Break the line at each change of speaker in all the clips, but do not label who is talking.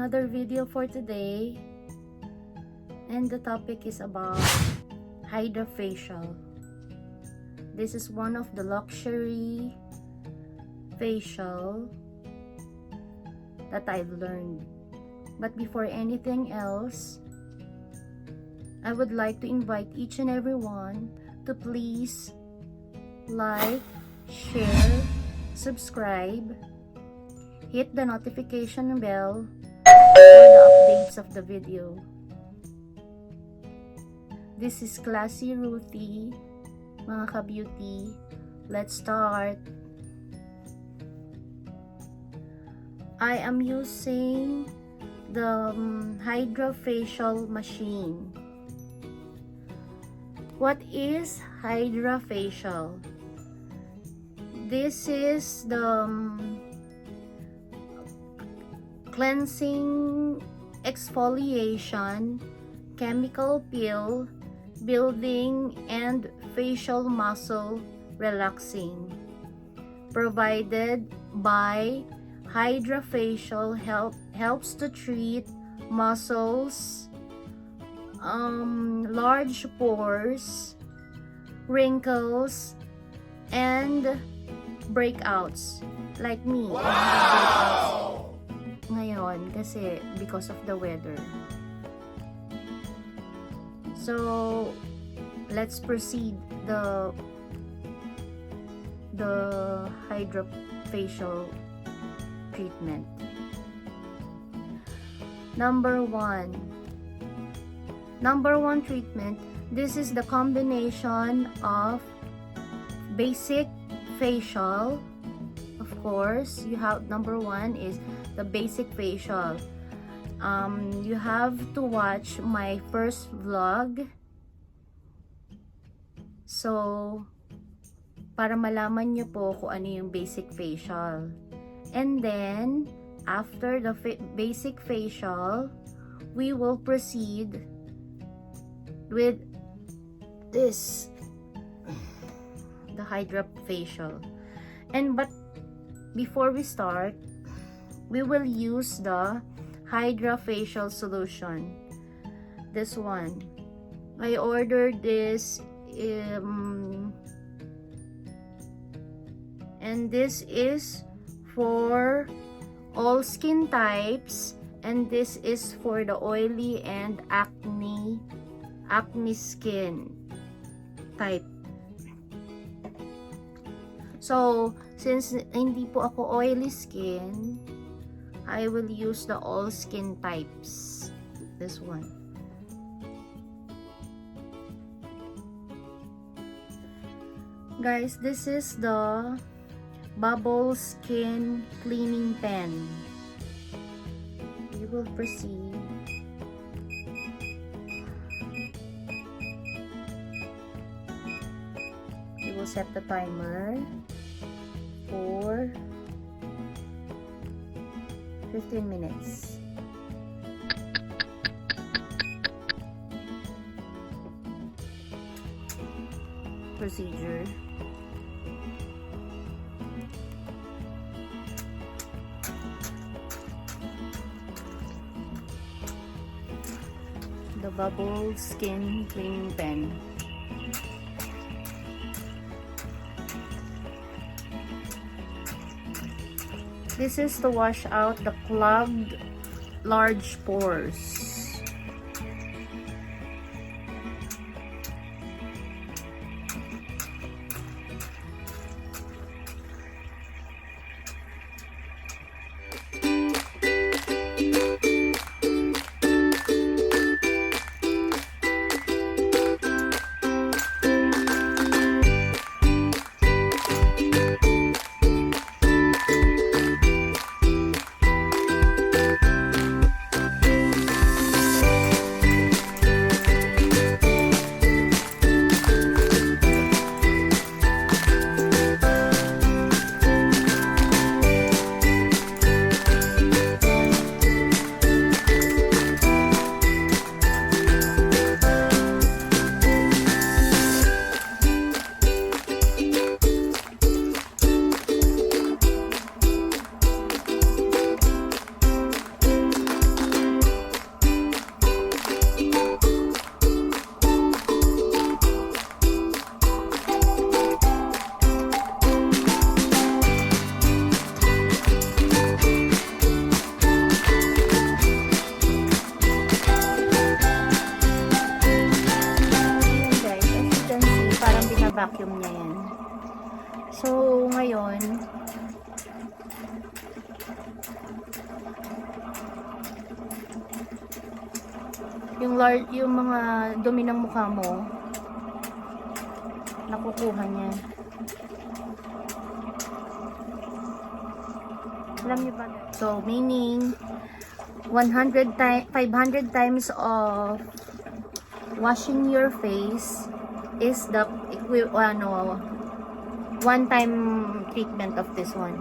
another video for today, and the topic is about HydraFacial. This is one of the luxury facial that I've learned. But before anything else, I would like to invite each and every one to please like, share, subscribe, hit the notification bell for the updates of the video. This is Classy Ruthie, mga ka-beauty. Let's start. I am using the HydraFacial machine. What is HydraFacial? This is the cleansing exfoliation, chemical peel, building, and facial muscle relaxing. Provided by HydraFacial helps to treat muscles, large pores, wrinkles, and breakouts. Like me, I have breakouts ngayon kasi because of the weather. So let's proceed the HydraFacial treatment. Number one treatment. This is the combination of basic facial. Of course, you have number one is the basic facial. You have to watch my first vlog, so para malaman nyo po kung ano yung basic facial. And then after the basic facial, we will proceed with this, the HydraFacial. But before we start, we will use the HydraFacial solution. This one, I ordered this, and this is for all skin types, and this is for the oily and acne skin type. So since hindi po ako oily skin, I will use the all skin types. This one. Guys, this is the bubble skin cleaning pen. We will proceed. We will set the timer for 15 minutes. Procedure. The bubble skin cleaning pen. This is to wash out the clogged large pores. vacuum niya yan. So, ngayon, yung mga dumi ng mukha mo, nakukuha niya. Alam niyo ba? So, meaning, 500 times of washing your face is the one-time treatment of this one.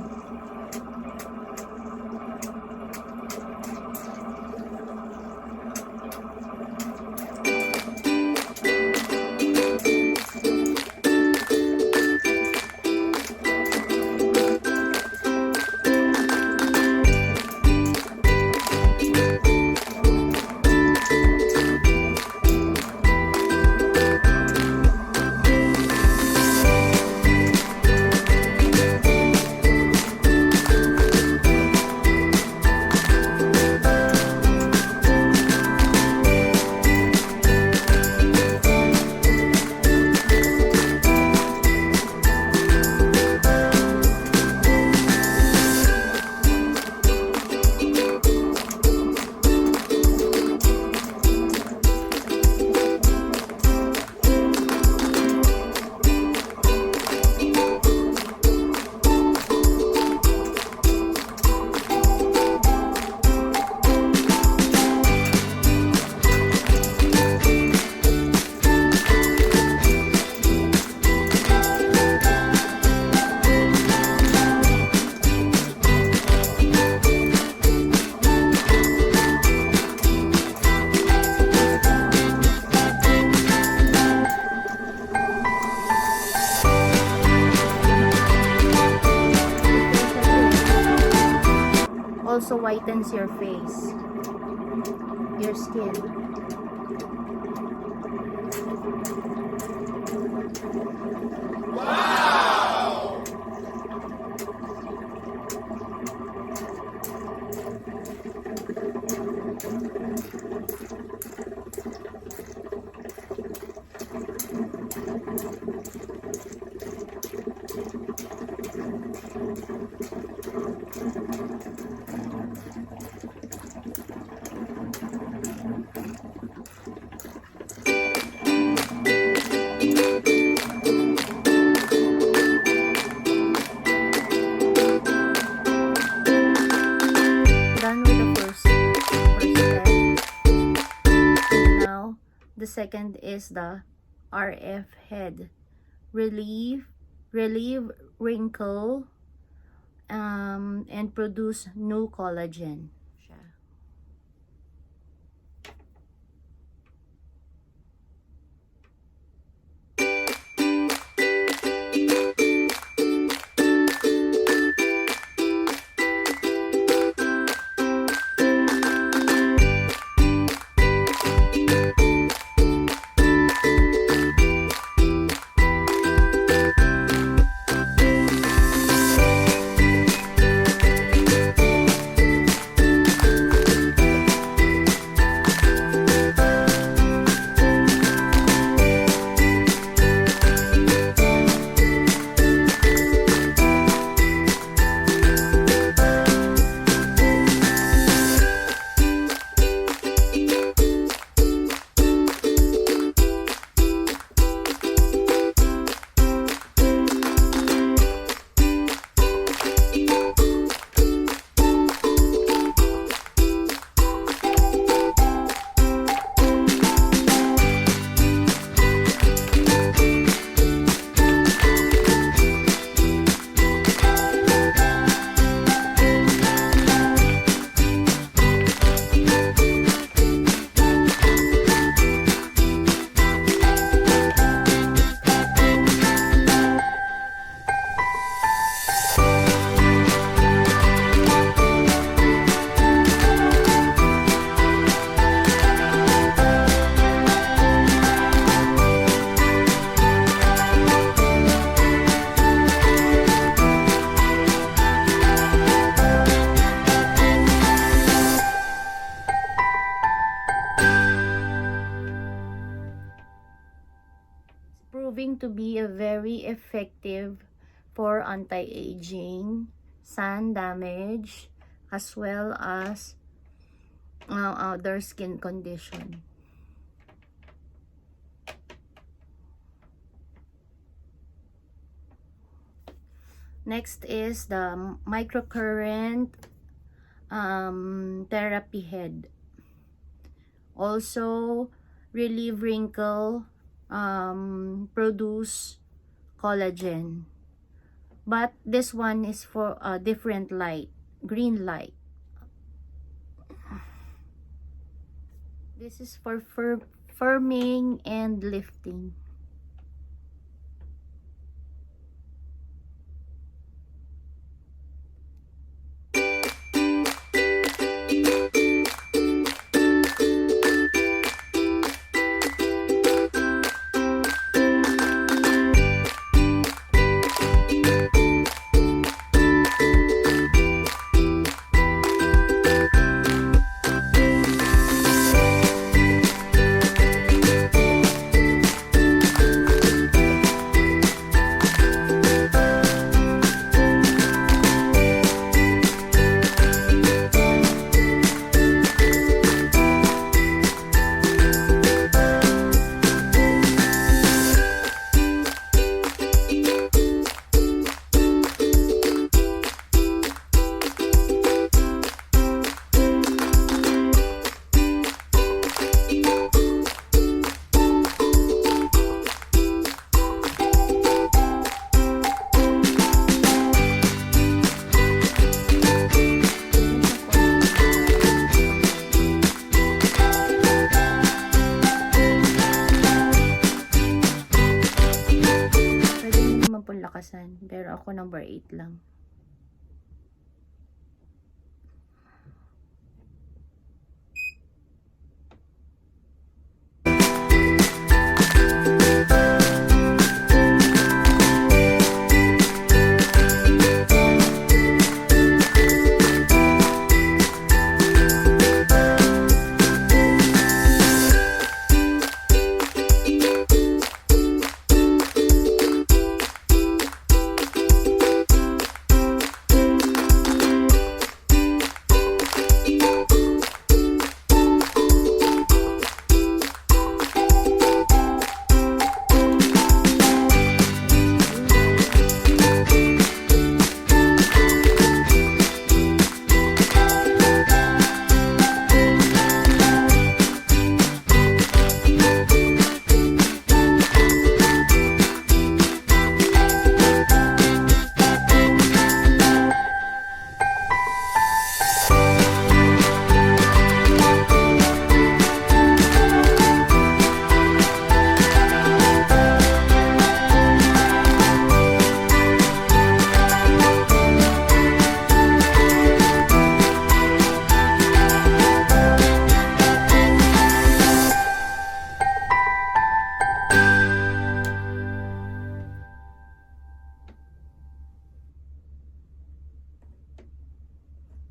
Also whitens your face, your skin. Wow! The second is the RF head. Relieve wrinkle and produce new collagen. proving to be a very effective for anti-aging, sun damage, as well as other skin condition. Next is the Microcurrent Therapy Head. Also relieve wrinkle, produce collagen. But this one is for a different light, green light. This is for firming and lifting. Pero ako number 8 lang.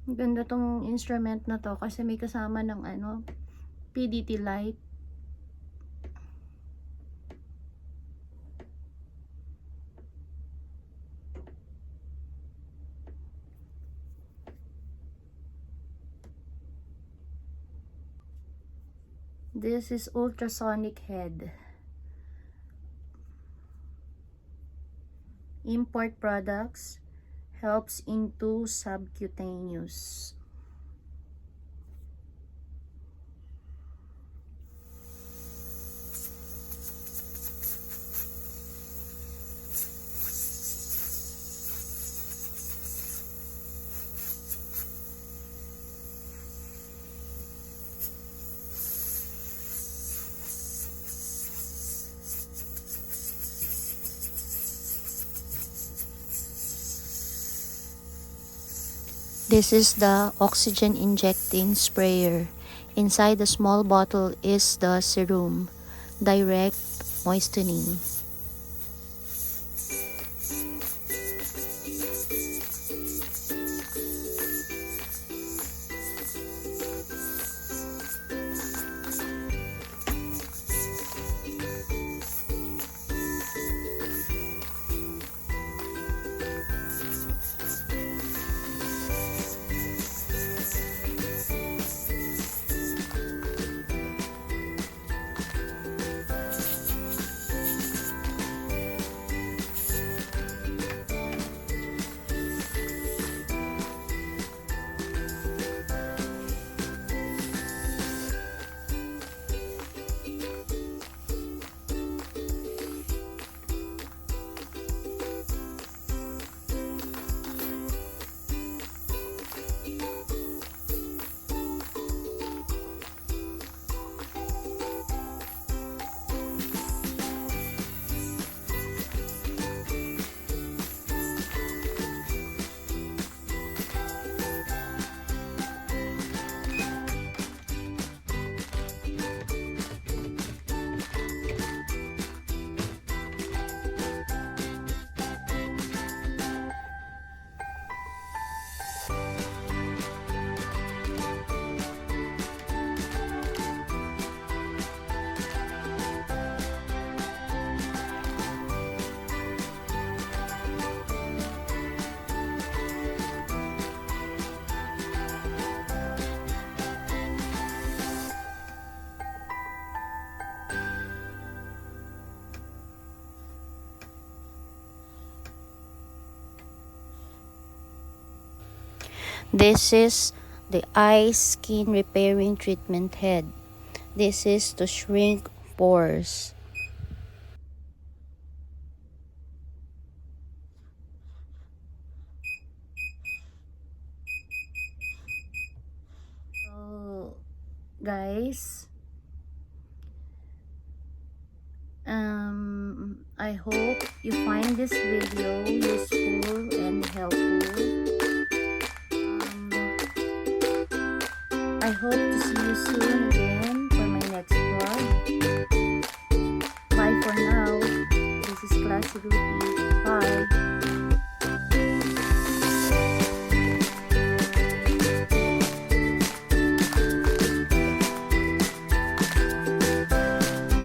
Ganda tong instrument na to kasi may kasama ng PDT light. This is ultrasonic head. Import products. Helps into subcutaneous. This is the oxygen injecting sprayer. Inside the small bottle is the serum, direct moistening. This is the eye skin repairing treatment head. This is to shrink pores. So, guys, I hope you find this video useful and helpful. I hope to see you soon again for my next vlog.